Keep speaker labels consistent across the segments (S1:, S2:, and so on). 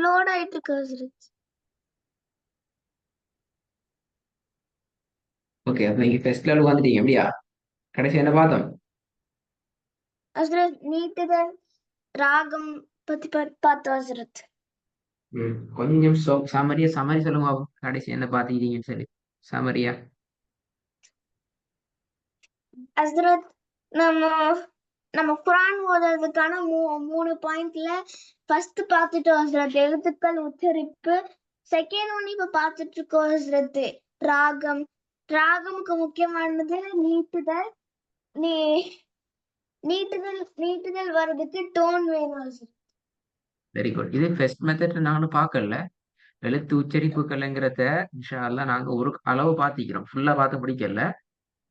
S1: Load ஆயிட்டு இருக்கு Hazrat.
S2: Okay, அப்ப நீங்க ஃபர்ஸ்ட் லெவலுக்கு வந்துட்டீங்க அப்படியா? கடைசி என்ன பார்த்தோம்?
S1: ஹஸ்ரத் நீட்டுதல் ராகம் பத்தி பார்த்தோம் ஹஸ்ரத்.
S2: கொஞ்சம் சமரியா சொல்லுங்க பாப்போம். கடைசி என்ன பாத்துக்கிட்டீங்கன்னு சொல்லி சமரியா.
S1: ஹஸ்ரத் நம்ம நம்ம குரான் ஓதுறதுக்கான 3 பாயிண்ட்ல ஃபர்ஸ்ட் பார்த்துட்டோம் ஹஸ்ரத், எழுத்துக்கள் உச்சரிப்பு. செகண்ட் ஒன் இப்ப பார்த்துட்டு இருக்கோம் ஹஸ்ரத், ராகம். ராகமுக்கு முக்கியமானது நீட்டுதல். நீ நீட்டுதல் வர்றதுக்கு டோன் வேணும் ஹஸ்ரத்.
S2: Very good. இது ஃபர்ஸ்ட் மெத்தட் நானும் பார்க்கல. எழுத்து உச்சரிப்புகள்ங்கிறத இன்ஷா அல்லாஹ் நாங்க ஒரு அளவு பார்த்திக்கிறோம், ஃபுல்லா பார்த்து பிடிக்கல.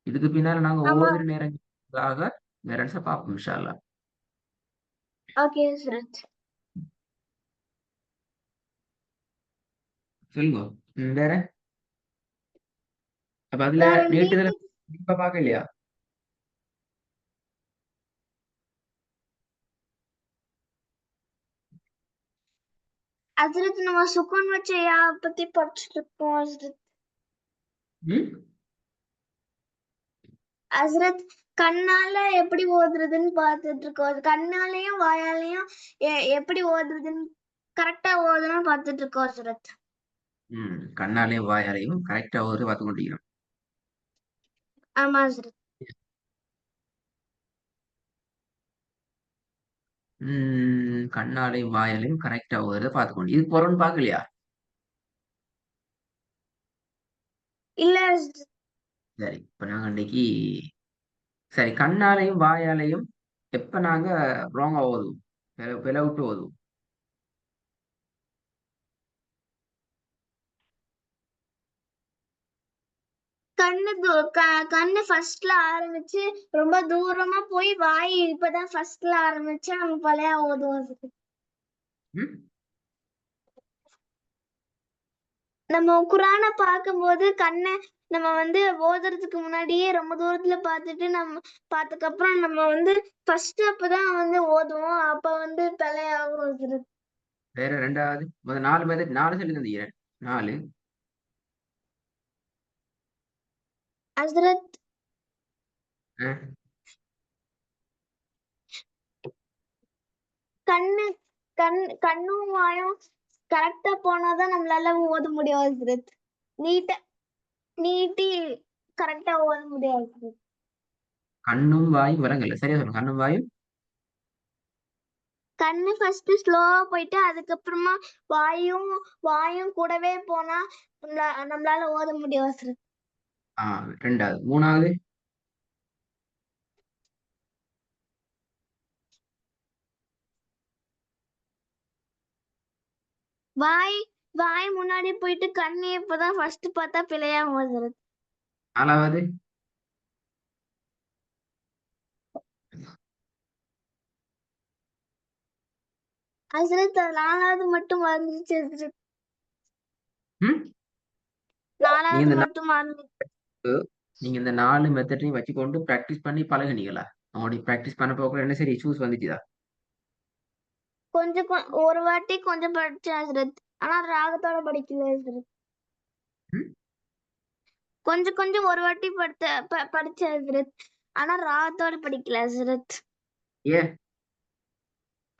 S2: இதுக்கு பின்னால நாங்க
S1: ஆமா.
S2: ஓதுற நேரங்களுக்காக வேறன்ஸ பார்ப்போம் இன்ஷா அல்லாஹ்.
S1: ஓகே ஹஸ்ரத்.
S2: சொல்லுங்க. வேற அப்ப அதுல
S1: வேற
S2: நீட்டுதல் இப்ப பார்க்கலையா?
S1: ஹஸ்ரத் நம்ம சுக்குன் வச்ச யா பத்தி படிச்சுட்டு இருக்கோம் ஹஸ்ரத்.
S2: ம்
S1: ஹஸ்ரத் கண்ணால எப்படி ஓதுறதுன்னு பார்த்துட்டு இருக்கோம். கண்ணாலையும் வாயாலையும் எப்படி ஓதுறதுன்னு கரெக்டா ஓதணும்னு பார்த்துட்டு இருக்கோம் ஹஸ்ரத்.
S2: கண்ணாலையும் வாயாலையும் கரெக்டா ஒரு பார்த்து கொண்டிருக்கிறோம்.
S1: ஆமா ஹஸ்ரத்.
S2: கண்ணாலையும் வாயாலையும் கரெக்டா வருத பார்த்துக்கொண்டு இது போறோம்னு பார்க்கலையா?
S1: இல்ல ஹஸ்ரத்.
S2: சரி, இப்ப நாங்க இன்னைக்கு சரி கண்ணாலையும் வாயாலையும் எப்ப நாங்க ராங்கா ஓதுவோம், விட்டு ஓதுவோம்?
S1: கண்ணு ஃபர்ஸ்ட்ல ஆரம்பிச்சு ரொம்ப தூரமா போய் வாய் இப்பதான் ஃபர்ஸ்ட்ல ஆரம்பிச்சு நம்ம பழைய ஓதுவோம் ஹஸ்ரத்.
S2: ம்?
S1: நம்ம குரானை பார்க்கும்போது கண்ணை நம்ம ஓதுறதுக்கு முன்னாடியே ரொம்ப தூரத்துல பார்த்துட்டு பார்த்ததுக்கப்புறம் நம்ம ஃபர்ஸ்ட் அப்பதான் ஓதுவோம். அப்ப பிழையாகும் ஹஸ்ரத்.
S2: வேற ரெண்டாவது முதல் 4 பேர் 4 சொல்லி தந்தீங்க. 4
S1: ஹஸ்ரத் கண்ணு கண்ணும் வாயும் கரெக்டா போனாதான் நம்மளால ஓத முடியும் ஹஸ்ரத். நீட்டி கரெக்டா ஓத முடியாது ஹஸ்ரத்.
S2: கண்ணும் வாயும் வரங்கல்ல, சரியா சொல்லுங்க. கண்ணும் வாயும்.
S1: கண்ணு ஃபர்ஸ்ட் ஸ்லோவா போயிட்டு அதுக்கப்புறமா வாயும் வாயும் கூடவே போனா நம்மளால ஓத முடியும் ஹஸ்ரத்.
S2: ரெண்டாவது. மூணாவது
S1: வாய் முன்னாடி போயிட்டு கண்ணு இப்பதான் ஃபர்ஸ்ட் பார்த்தா பிழையாகும் ஹஸ்ரத்.
S2: நாலாவது
S1: ஹஸ்ரத் நாலாவது மட்டும் மறந்துச்சு ஹஸ்ரத்.
S2: ம் நீங்க
S1: நாலாவது
S2: இந்த
S1: மட்டும் மறந்துச்சு.
S2: நீங்க இந்த 4 மெத்தடையும் வச்சுக்கொண்டு பிராக்டிஸ் பண்ணி பழகுனீங்களா? அவங்களுடைய பிராக்டிஸ் பண்ண போக என்ன சரி சூஸ் வந்துச்சுதா?
S1: கொஞ்சம் ஒரு வாட்டி கொஞ்சம் படிச்சேன் ஹஸ்ரத், ஆனா ராகத்தோட படிக்கல ஹஸ்ரத்.
S2: ம்?
S1: கொஞ்சம் ஒரு வாட்டி படிச்சேன் ஹஸ்ரத், ஆனா ராகத்தோட படிக்கல ஹஸ்ரத்.
S2: ஏன்?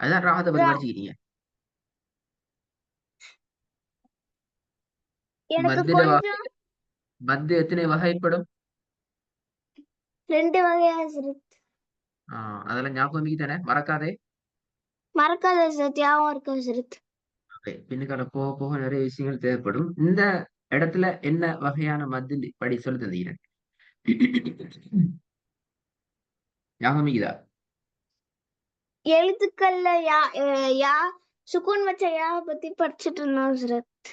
S2: அதான் ராகத்தை பத்தி படிச்சுக்கிட்டீங்க.
S1: எனக்கு
S2: மத்தில
S1: கொஞ்சம்
S2: மத்து எத்தனை வகைப்படும்?
S1: 2 வகையா ஹஸ்ரத்.
S2: அதெல்லாம் ஞாபகம் தானே, மறக்காதே.
S1: மறக்காத ஹஸ்ரத், ஞாபகம் இருக்கு ஹஸ்ரத்.
S2: பின்னுக்கால போக போக நிறைய விஷயங்கள் தேவைப்படும். இந்த இடத்துல என்ன வகையான மத்து படி சொல்லி தந்தீங்க? ஞாபகம் இருக்குதா?
S1: எழுத்துக்கள்ல யா சுக்குன் வச்ச யா பத்தி படிச்சுட்டு இருந்தோம் ஹஸ்ரத்.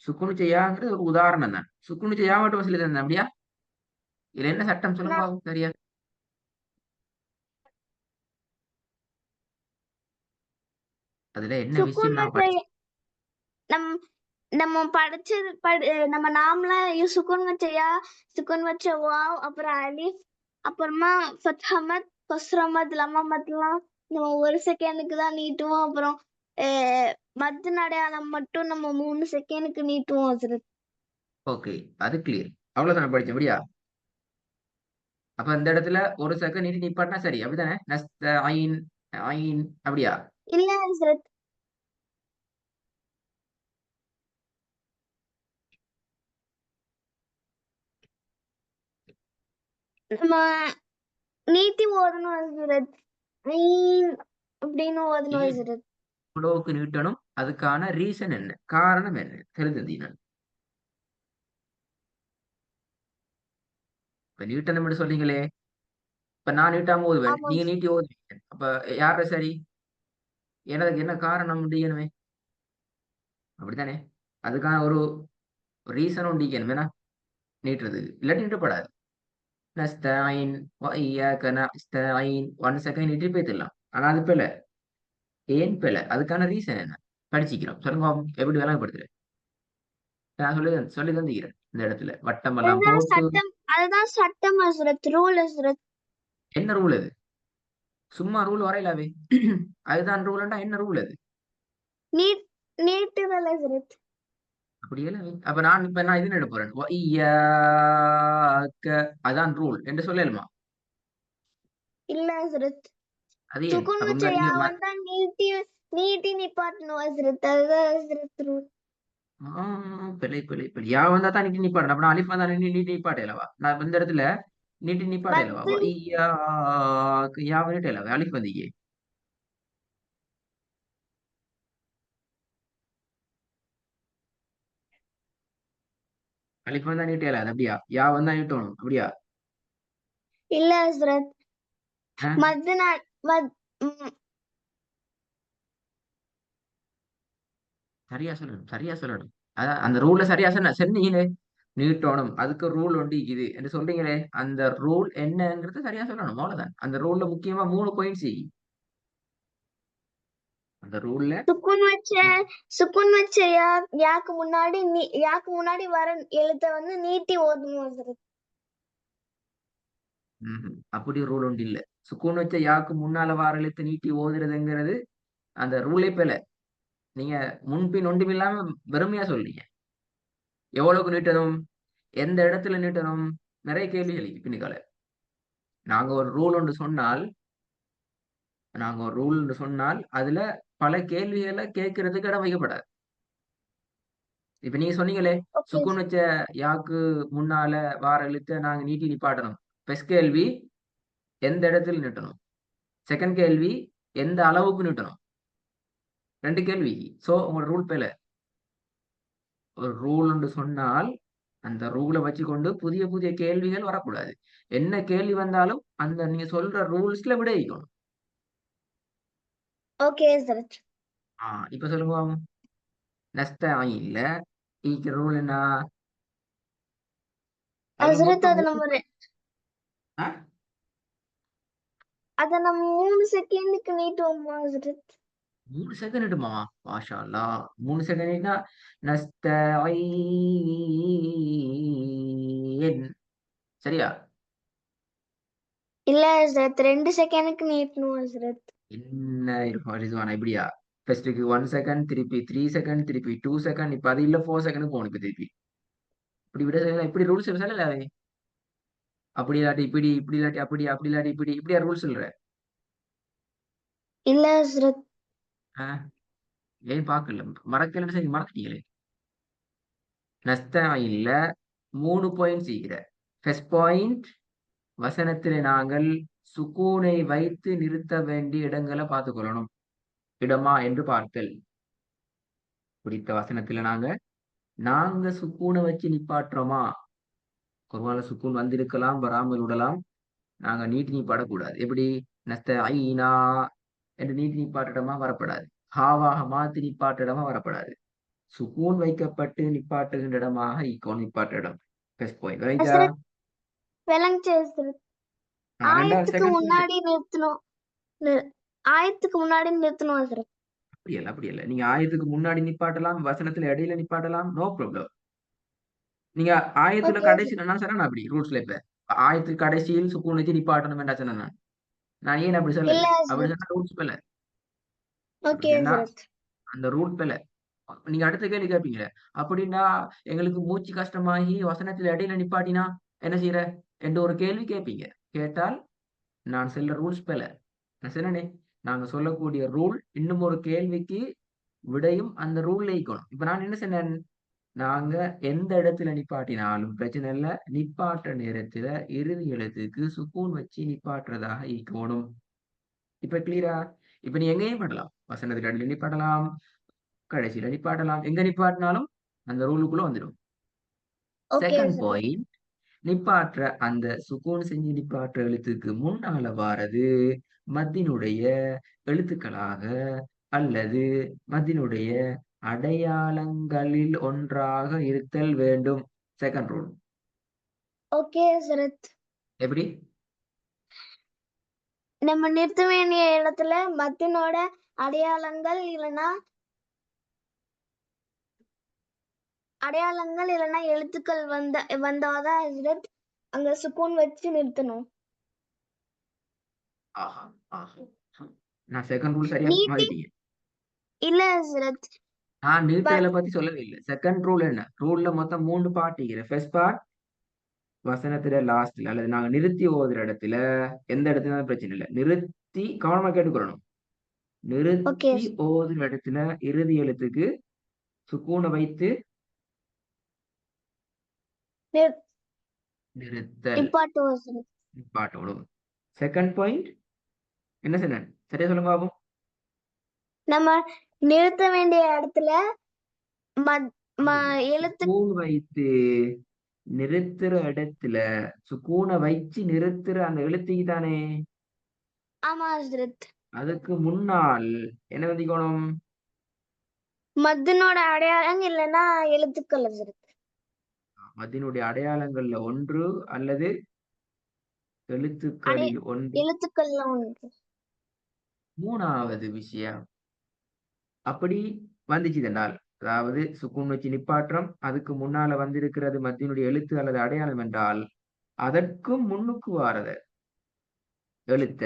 S2: சுக்குனு செய்யாங்கிறது ஒரு உதாரணம் தான். சுக்குனு செய்யா மட்டும் சொல்லி தந்தேன் அப்படியா? இதுல என்ன சட்டம் சொல்லுங்க பாப்போம், சரியா? அதுல என்ன
S1: சுக்குன்
S2: விஷயம் நான்
S1: வச்ச
S2: படிச்சேன்?
S1: நம் நம்ம படிச்சது நம்ம நாமளா சுக்குன் வச்ச யா, சுக்குன் வச்ச வாவ், அப்புறம் அலிஃப், அப்புறமா ஃபத்ஹமத், கஸ்ரமத், லமமத்லாம் நம்ம 1 செகண்டுக்கு தான் நீட்டுவோம். அப்புறம் மத்து அடையாளம் மட்டும் நம்ம 3 செகண்டுக்கு நீட்டுவோம் ஹஸ்ரத்.
S2: ஓகே, அது கிளியர். அவ்வளவுதான் படிச்சேன் அப்படியா? அப்ப இந்த இடத்துல 1 செகண்ட் நீட்டி நிப்பாட்டினா சரி அப்படிதானே? ஐன் ஐன் அப்படியா?
S1: இல்ல ஹஸ்ரத். நம்ம நீட்டி ஓதணும் ஹஸ்ரத். ஐன் அப்படின்னு ஓதணும்
S2: ஏன்
S1: ஹஸ்ரத்.
S2: இவ்வளவுக்கு நீட்டணும்? அதுக்கான ரீசன் என்ன? காரணம் என்ன? தெரிஞ்சது. இப்ப நீட்டணும் என்று சொல்றீங்களே, இப்ப நான் நீட்டாம ஓதுவேன்,
S1: ஆமா.
S2: நீங்க நீட்டி ஓதுவீங்க. அப்ப யார சரி? எனக்கு என்ன காரணம் முடியணுமே? அப்படித்தானே? அதுக்கான ஒரு ரீசன் உண்டிக்கணும் வேணா நீட்டுறது. இல்லாட்டி நீட்டப்படாது. நஸ்தாயின் வஇய்யாக நஸ்தாயின் 1 செகண்ட் நீட்டி போய்த்திடலாம். ஆனா அது பிழை. ஏன் பிழை? அதுக்கான ரீசன் என்ன? படிச்சுக்கிறோம். சொல்லுங்க பாப்போம். எப்படி விளங்கப்படுத்துறேன்? நான் சொல்லி தந்துக்கிறேன். இந்த இடத்துல வட்டமெல்லாம்
S1: அதுதான்
S2: போட்டு
S1: சட்டம். அதுதான் சட்டம் ஹஸ்ரத். ரூல் ஹஸ்ரத்.
S2: என்ன ரூல் அது? சும்மா ரூல் வரையலாவே. அதுதான் ரூல்ண்டா என்ன ரூல் அது?
S1: நீட் நீட்டுதல் ஹஸ்ரத்.
S2: அப்படியெல்லாம் அப்ப நான் இது என்ன போறேன் வஇய்யாக அதான் ரூல் என்று சொல்லலுமா?
S1: இல்ல ஹஸ்ரத்.
S2: அது ஏன்
S1: சுகுன்
S2: அப்ப
S1: வச்ச யா வந்தா நீட்டி நீட்டி நிப்பாட்டணும் ஹஸ்ரத். அதுதான் ஹஸ்ரத் ரூல்.
S2: பிழை யா வந்தா தான் நீட்டி நிப்பாட்டணும். அப்ப நான் அலிஃப் வந்தா நீட்டி நிப்பாட்டலவா? நான் இந்த இடத்துல நீட்டி நிப்பாட்டலவா?
S1: மத்து
S2: வஇய்யாக யா வந்துட்டலவா? அலிஃப் வந்தீங்க. அலிஃப் வந்தா நீட்டல அது அப்படியா? யா வந்தா நீட்டணும் அப்படியா?
S1: இல்ல ஹஸ்ரத்.
S2: ஆ?
S1: மத்து நான் மத் ம்,
S2: சரியா சொல்லணும். அதான் அந்த ரூல்ல சரியா சொன்னீங்களே. நீட்டணும் அதுக்கு ரூல் ஒண்டி இது என்று சொல்றீங்களே, அந்த ரூல் என்னங்கிறது சரியா சொல்லணும். அவ்வளவுதான். அந்த ரூல்ல முக்கியமா 3 பாயிண்ட்ஸ். அந்த ரூல்ல
S1: சுக்குன் வச்ச சுக்குன் வச்ச யாக்கு முன்னாடி யாக்கு முன்னாடி வர எழுத்த வந்து நீட்டி ஓதணும் ஹஸ்ரத்.
S2: அப்படி ரூல் ஒன்று இல்ல. சுக்கூன் வச்ச யாக்கு முன்னால வார எழுத்து நீட்டி ஓதுறதுங்கிறது அந்த ரூலே பேல. நீங்க முன்பின் ஒன்றும் இல்லாம வெறுமையா சொல்றீங்க. எவ்வளவுக்கு நீட்டணும்? எந்த இடத்துல நீட்டணும்? நிறைய கேள்விகள் இருக்கு பின்னுக்கால. நாங்க ஒரு ரூல் ஒன்று சொன்னால் அதுல பல கேள்விகளை கேட்கறதுக்கு இடம் வைக்கப்படாது. இப்ப நீங்க சொன்னீங்களே,
S1: ஓகே.
S2: சுக்கூன் வச்ச யாக்கு முன்னால வார எழுத்த நாங்க நீட்டி நிப்பாட்டணும். ஃபர்ஸ்ட் கேள்வி எந்த இடத்துல நீட்டணும்? செகண்ட் கேள்வி எந்த அளவுக்கு நீட்டணும்? 2 கேள்வி. சோ உங்களோட ரூல் பேல. ஒரு ரூல் என்று சொன்னால் அந்த ரூலை வச்சுக்கொண்டு புதிய புதிய கேள்விகள் வரக்கூடாது. என்ன கேள்வி வந்தாலும் அந்த நீங்க சொல்ற ரூல்ஸ்ல விட வைக்கணும்.
S1: ஓகே ஹஸ்ரத்.
S2: இப்ப சொல்லுங்க. நஸ்தாயின்ல ஈக்கு ரூல் என்ன? அதுல
S1: ஹஸ்ரத்
S2: மொத்தம்
S1: அது நம்ம
S2: ஆ?
S1: அத நம்ம 3 செகண்டுக்கு நீட்டுவோம் ஹஸ்ரத்.
S2: 3 செகண்ட் இடுமா? மாஷா அல்லாஹ். 3 செகண்ட்னா நஸ்தாயின் சரியா?
S1: இல்ல ஹஸ்ரத் 2 செகண்டுக்கு நீட்டணும் ஹஸ்ரத்.
S2: என்ன இருக்கும் ரிதுவானா இப்படியா? ஃபர்ஸ்ட்டுக்கு 1 செகண்ட் திருப்பி 3 செகண்ட் திருப்பி 2 செகண்ட் இப்ப அது இல்ல 4 செகண்ட் போகணும் இப்ப திருப்பி. இப்படி விட சொல்லலாம். இப்படி ரூல்ஸ் சொல்லல. அப்படி இல்லாட்டி இப்படி இப்படி இல்லாட்டி அப்படி அப்படி இல்லாட்டி இப்படி இப்படியா ரூல்ஸ் சொல்ற?
S1: இல்ல ஹஸ்ரத்.
S2: ஆ? ஏன் பார்க்கல மறக்கலன்னு சரி மறந்துட்டீங்களே. நஸ்தாயின்ல 3 பாயிண்ட் செய்கிற. ஃபர்ஸ்ட் பாயிண்ட் வசனத்திலே நாங்கள் சுக்கூனை வைத்து நிறுத்த வேண்டிய இடங்களை பார்த்துக்கொள்ளணும். இடமா என்று பார்த்தல். பிடித்த வசனத்துல நாங்க சுக்கூனை வச்சு நிப்பாட்டுறோமா? குர்ஆன்ல சுக்கூன் வந்திருக்கலாம், வராமல் விடலாம். நாங்க நீட்டி நிப்பாட்டக்கூடாது. எப்படி? நஸ்தஈனா என்று நீட்டி நிப்பாட்டிடமா வரப்படாது. ஹாவாக மாத்தி நிப்பாட்டிடமா வரப்படாது. சுக்கூன் வைக்கப்பட்டு நிப்பாட்டுகின்ற இடமாக நிப்பாட்ட இடம். ஃபர்ஸ்ட் பாயிண்ட் ரைட்டா?
S1: ஹஸ்ரத் விளங்குச்சு ஹஸ்ரத்.
S2: ரெண்டாவது
S1: ஆயத்துக்கு
S2: செகண்ட் பாயிண்ட்
S1: முன்னாடி நிறுத்தணும். நி- ஆயத்துக்கு முன்னாடி நிறுத்தணும் ஹஸ்ரத்.
S2: அப்படி இல்ல. நீங்க ஆயத்துக்கு முன்னாடி நிப்பாட்டலாம், வசனத்துல இடையில நிப்பாட்டலாம், நோ ப்ராப்ளம். நீங்க ஆயத்துல
S1: ஓகே
S2: கடைசி நான் சொன்னேன் அப்படி ரூல்ஸ்ல இப்ப ஆயத்துக்கு கடைசியில் சுக்கூன் வச்சு நிப்பாட்டணும் என்ன சொன்னேன் நான். நான் ஏன் அப்படி
S1: இல்ல
S2: சொல்லல? அப்படி
S1: ஹஸ்ரத்.
S2: சொன்னா ரூல்ஸ் பிழை. அப்படி
S1: ஓகே
S2: சொன்னா
S1: ஹஸ்ரத்.
S2: அந்த ரூல் பிழை. நீங்க அடுத்த கேள்வி கேட்பீங்களே, அப்படின்னா எங்களுக்கு மூச்சு கஷ்டமாகி வசனத்துல இடையில நிப்பாட்டினா என்ன செய்யற? என்ற ஒரு கேள்வி கேட்பீங்க. கேட்டால் நான் சொல்ல ரூல்ஸ் பிழை. நான் சொன்னேனே, நாங்க சொல்லக்கூடிய ரூல் இன்னும் ஒரு கேள்விக்கு விடையும் அந்த ரூல்ல இருக்கணும். இப்ப நான் என்ன சொன்னேன்? நாங்க எந்த இடத்துல நிப்பாட்டினாலும் பிரச்சனை இல்ல. நிப்பாட்டுற நேரத்துல இறுதி எழுத்துக்கு சுக்கூன் வச்சு நிப்பாட்டுறதாக இருக்கணும். இப்ப கிளியரா? இப்ப நீ எங்கேயும் பாடலாம். வசனத்துக்கு அடியில நிப்பாட்டலாம், கடைசியில நிப்பாட்டலாம். எங்க நிப்பாட்டினாலும் அந்த ரூலுக்குள்ள வந்துடும்.
S1: Okay
S2: second
S1: Hazrat.
S2: பாயிண்ட், நிப்பாட்டுற அந்த சுக்கூன் செஞ்சு நிப்பாட்டுற எழுத்துக்கு முன்னால வாரது மத்தினுடைய எழுத்துக்களாக அல்லது மத்தினுடைய அடையாளங்களில் ஒன்றாக இருத்தல் வேண்டும். Second rule.
S1: ஓகே ஹஸ்ரத்.
S2: எப்படி?
S1: நம்ம நிறுத்த வேண்டிய இடத்துல மத்தினோட அடையாளங்கள் இல்லைன்னா எழுத்துக்கள் வந்தாதான் ஹஸ்ரத் அங்க சுக்கூன் வச்சு நிறுத்தணும்.
S2: ஆஹா, ஆஹா. நான் செகண்ட் ரூல் சரியா
S1: நீட்டி
S2: மதிப்பீங்க.
S1: இல்ல ஹஸ்ரத்.
S2: நான்
S1: ப-
S2: நீட்டுதலை பத்தி சொல்லவே இல்லை. செகண்ட் ரூல் என்ன? ரூல்ல மொத்தம் 3 பார்ட் இருக்கிறேன். ஃபர்ஸ்ட் பார்ட் வசனத்துல லாஸ்ட்ல அல்லது நாங்க நிறுத்தி ஓதுற இடத்துல எந்த இடத்துல பிரச்சனை இல்லை. நிறுத்தி கவனமா கேட்டுக்கொள்ளணும்.
S1: ஓகே
S2: நிறுத்தி ஓதுற இடத்துல இறுதி எழுத்துக்கு சுக்கூனை வைத்து
S1: நிறு-
S2: நிறுத்தல்
S1: நிப்பாட்டுவோம் ஹஸ்ரத்.
S2: பாட்டோடும். செகண்ட் பாயிண்ட் என்ன சொன்னேன்? சரியா சொல்லுங்க பாப்போம்.
S1: நம்ம நிறுத்த வேண்டிய இடத்துல மத்- எழுத்து
S2: சுக்கூன் வைத்து நிறுத்துற இடத்துல சுக்கூனை வச்சு நிறுத்துற அந்த எழுத்துக்கு தானே.
S1: ஆமா ஹஸ்ரத்.
S2: அதுக்கு முன்னால் என்ன வந்திக்கணும்?
S1: மத்தினோட அடையாளம் இல்லைன்னா எழுத்துக்கள் ஹஸ்ரத்.
S2: அதனுடைய அடையாளங்கள்ல ஒன்று அல்லது
S1: அடை
S2: எழுத்துக்களில் ஒன்று.
S1: எழுத்துக்கள்லாம் ஒன்று.
S2: மூணாவது விஷயம் அப்படி வந்துச்சு என்றால், அதாவது சுக்கூன் வச்சு நிப்பாற்றம், அதுக்கு முன்னால வந்திருக்கிறது மத்தியினுடைய எழுத்து அல்லது அடையாளம் என்றால், அதற்கும் முன்னுக்கு வாரத எழுத்த,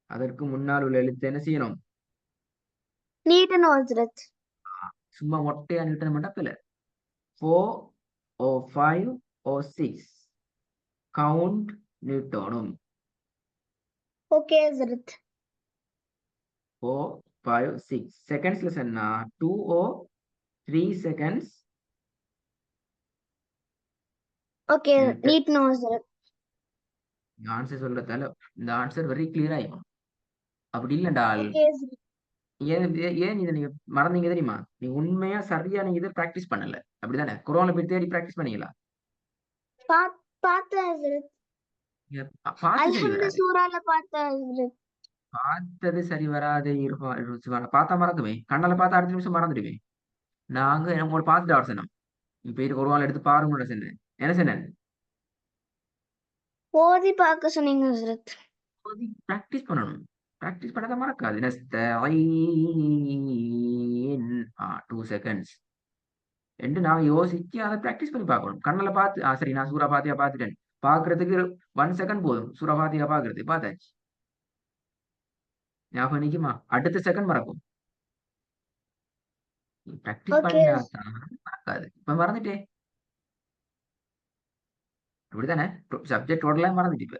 S2: அதற்கு முன்னால் உள்ள எழுத்து என்ன செய்யணும்?
S1: நீட்டணும் ஹஸ்ரத்.
S2: சும்மா மொட்டையா நிறுத்தணும் மண்டப்பில் 4 or 5 or 6 கவுண்ட் நிறுத்தணும்.
S1: ஓகே ஹஸ்ரத்.
S2: 4, 5, 6 செகண்ட்ஸ்ல சொன்னா 2 or 3 seconds
S1: ஓகே
S2: நிறுத்த.
S1: நீட்டணும் ஹஸ்ரத்.
S2: இந்த ஆன்சர் சொல்றதால இந்த ஆன்சர் வெரி கிளியர் ஆயிடும். அப்படி இல்லைண்டால்
S1: ஓகே ஹஸ்ரத்.
S2: ஏன் இதை நீங்க மறந்தீங்க தெரியுமா? நீ உண்மையா சரியா நீங்க இதை பிராக்டிஸ் பண்ணல. அப்படிதானே? கொரோனா போய் தேடி பிராக்டிஸ் பண்ணீங்களா?
S1: பார்த்தேன் ஹஸ்ரத்.
S2: நீங்க பார்த்து சரி
S1: அல்ஹம்து
S2: வராது.
S1: சூரால பார்த்தேன் ஹஸ்ரத்.
S2: பார்த்தது சரி வராது இருப்பான். பார்த்தா மறந்துமே. கண்ணால பார்த்தா அடுத்த நிமிஷம் மறந்துடுவேன். நாங்க உங்களை பார்த்துட்டு அவர் சொன்னோம். இப்ப இதுக்கு ஒரு நாள் எடுத்து பாருங்க சொன்னேன். என்ன சொன்னேன்?
S1: ஓதி பார்க்க சொன்னீங்க ஹஸ்ரத்.
S2: பிராக்டிஸ் பண்ணணும். பிராக்டிஸ் பண்ணாதான் மறக்காது. 2 செகண்ட்ஸ் என்று நான் யோசிச்சு அதை பிராக்டிஸ் பண்ணி பார்க்கணும். கண்ணால பார்த்து சரி நான் சூரா பாத்தியா பார்த்துட்டேன். பாக்குறதுக்கு 1 செகண்ட் போதும். சூரா பாத்தியா பாக்குறது பார்த்தாச்சு. ஞாபகம் நிக்குமா? அடுத்த செகண்ட் மறக்கும். பிராக்டிஸ்
S1: ஓகே
S2: பண்ணினாதான் மறக்காது. இப்ப மறந்துட்டே. அப்படித்தானே? சப்ஜெக்ட் டோட்டலா மறந்துட்டு இப்ப.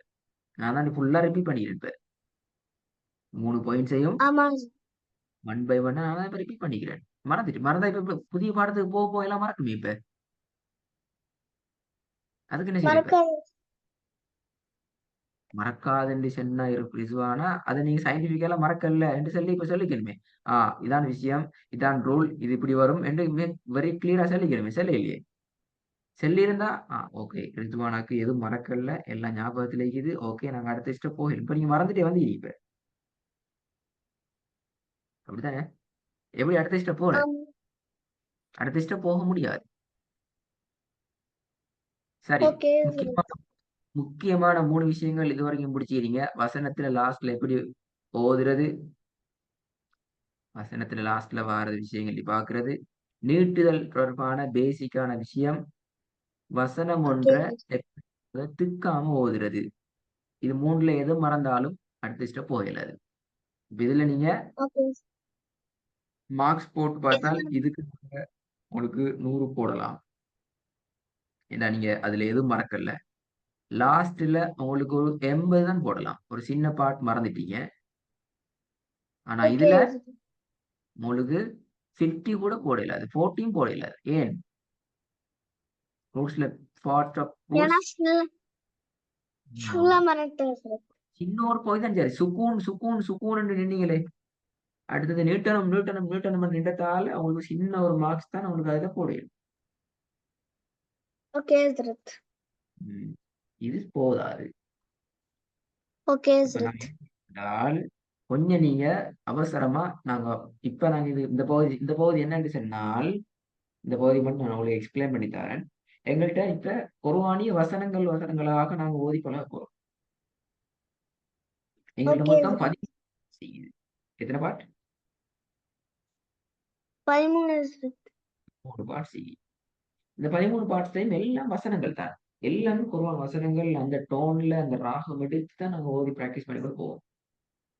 S2: நான் தான் ஃபுல்லா ரிப்பீட் பண்ணிருப்பேன். 3 பாயிண்ட்ஸையும்
S1: ஆமா
S2: 1 by 1 நான் தான் ரிப்பீட் பண்ணிக்கிறேன். மறந்தா இப்ப புதிய பாடத்துக்கு போக எல்லாம் மறக்குமே இப்ப. அதுக்கு என்ன செய்யற இப்ப?
S1: மறக்காது.
S2: மறக்காதுன்னு சொன்னா ரிசுவானா அதை நீங்க சயின்டிபிக்கலா மறக்கல என்று சொல்லி இப்ப சொல்லிக்கணுமே. இதான் விஷயம், இதான் ரூல், இது இப்படி வரும் என்று வெரி கிளியரா சொல்லிக்கணுமே. சொல்ல இல்லையே. சொல்லியிருந்தா ஓகே ரிதுவானாக்கு எதுவும் மறக்கல, எல்லாம் ஞாபகத்துல இருக்குது. ஓகே நாங்க அடுத்த ஸ்டெப் போகிறோம். இப்ப நீங்க மறந்துட்டே வந்து இப்ப அப்படித்தானே? எப்படி அடுத்த ஸ்டெப் போற? அடுத்த ஸ்டெப் போக முடியாது. சரி,
S1: ஓகே
S2: முக்கியமான 3 விஷயங்கள் இதுவரைக்கும் முடிச்சிருக்கீங்க. வசனத்துல லாஸ்ட்ல எப்படி ஓதுறது, வசனத்துல லாஸ்ட்ல வார விஷயங்கள் பாக்குறது, நீட்டுதல் தொடர்பான பேசிக்கான விஷயம், வசனம்
S1: ஓகே
S2: ஒன்றை திக்காம ஓதுறது. இது மூணுல எது மறந்தாலும் அடுத்த ஸ்டெப் போயிடாது. இதுல நீங்க
S1: ஓகே
S2: மார்க்ஸ் போட்டு பார்த்தால்
S1: இதுல
S2: இதுக்கு உங்களுக்கு 100 போடலாம். ஏன்னா நீங்க அதுல எதுவும் மறக்கல. லாஸ்ட்ல உங்களுக்கு ஒரு 80 தான் போடலாம். ஒரு சின்ன பார்ட் மறந்துட்டீங்க. ஆனா
S1: ஓகே
S2: இதுல உங்களுக்கு 50 கூட போடல, அது 14 போடல. ஏன்? ரூட்ஸ்ல பார்ட் ஆஃப்
S1: ஏன்னா
S2: ரூட்ஸ்
S1: ஃபுல்லா மறந்துட்டேன் ஹஸ்ரத்.
S2: சின்ன ஒரு போய் தான் சரி சுக்கூன் சுக்கூன் சுக்கூன் நின்னீங்களே. அடுத்தது நீட்டணும் நீட்டணும் நீட்டணும் நின்றதால உங்களுக்கு சின்ன ஒரு மார்க்ஸ் தான் உங்களுக்கு அதுல போடுது.
S1: ஓகே ஹஸ்ரத்.
S2: இது போதாது.
S1: ஓகே
S2: இப்ப நான்
S1: ஹஸ்ரத்.
S2: என்றால் கொஞ்சம் நீங்க அவசரமா நாங்க இந்த பகுதி என்னன்னு சொன்னால் இந்த பகுதி மட்டும் நான் உங்களுக்கு எக்ஸ்பிளைன் பண்ணி தரேன். எங்கள்கிட்ட இப்ப குர்ஆனிய வசனங்களாக நாங்க ஓதி பழக போறோம். எங்கள்கிட்ட
S1: ஓகே
S2: மொத்தம்
S1: ஹஸ்ரத்.
S2: 13 செய்யுது. எத்தனை பாட்டு?
S1: 13 ஹஸ்ரத்.
S2: 3 பாட்டு செய்யுது. இந்த 13 பாட்டுலையும் எல்லாம் வசனங்கள் தான். எல்லாமே குர்ஆன் வசனங்கள். அந்த டோன்ல அந்த ராகம் எடுத்து தான் நாங்க ஓதி பிராக்டிஸ் பண்ணி கொண்டு போவோம்.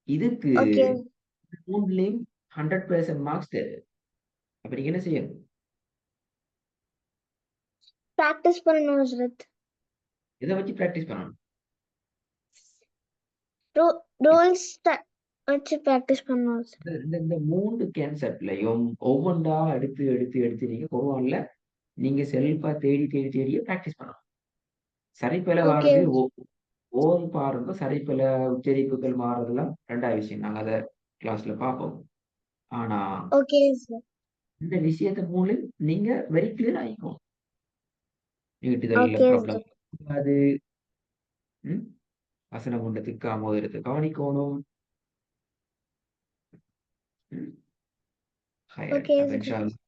S2: இதுக்கு
S1: ஓகே
S2: 3லயும் 100% மார்க்ஸ் தேவை. அப்ப நீங்க என்ன செய்யணும்?
S1: பிராக்டிஸ் பண்ணணும் ஹஸ்ரத்.
S2: இதை வச்சு பிராக்டிஸ் பண்ணணும்.
S1: ரூல்ஸ் வச்சு பிராக்டிஸ் பண்ணணும் ஹஸ்ரத்.
S2: இந்த 3 கான்செப்ட்லயும் ஒவ்வொன்றா எடுத்து எடுத்து எடுத்து நீங்க குர்ஆன்ல நீங்க செல்ஃபா தேடி தேடி தேடியே பிராக்டிஸ் பண்ணணும். சரிப்பல
S1: ஓகே
S2: வாரது ஓதி பாருங்க. சரிப்பல உச்சரிப்புகள் மாறுறதெல்லாம் ரெண்டாவது விஷயம். நாங்க அதை கிளாஸ்ல பார்ப்போம். ஆனா
S1: ஓகே ஹஸ்ரத்.
S2: இந்த விஷயத்தை மூலம் நீங்க வெரி கிளியர் ஆகிக்கும். நீட்டுதல்ல
S1: ஓகே
S2: ப்ராப்ளம்
S1: ஹஸ்ரத்.
S2: அது வசனம் கொண்டு திக்காம ஓதுறது கவனிக்கணும்.
S1: ஓகே
S2: அப்ப
S1: ஹஸ்ரத்.
S2: இன்ஷா அல்லாஹ்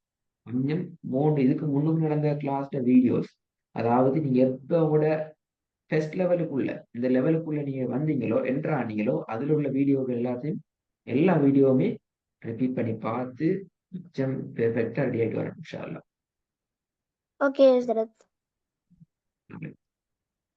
S2: கொஞ்சம் 3 இதுக்கு முன்னுக்கு நடந்த கிளாஸ்ல வீடியோஸ், அதாவது நீங்க எப்ப உங்களோட டெஸ்ட் லெவலுக்குள்ள இந்த லெவலுக்குள்ள நீங்க வந்தீங்களோ என்டர் ஆனீங்களோ அதுல உள்ள வீடியோகள் எல்லாத்தையும் எல்லா வீடியோவுமே ரிப்பீட் பண்ணி பார்த்து மிச்சம் பெர்ஃபெக்டா ரெடி ஆகிட்டு வரேன் இன்ஷா அல்லாஹ்.
S1: ஓகே ஹஸ்ரத்.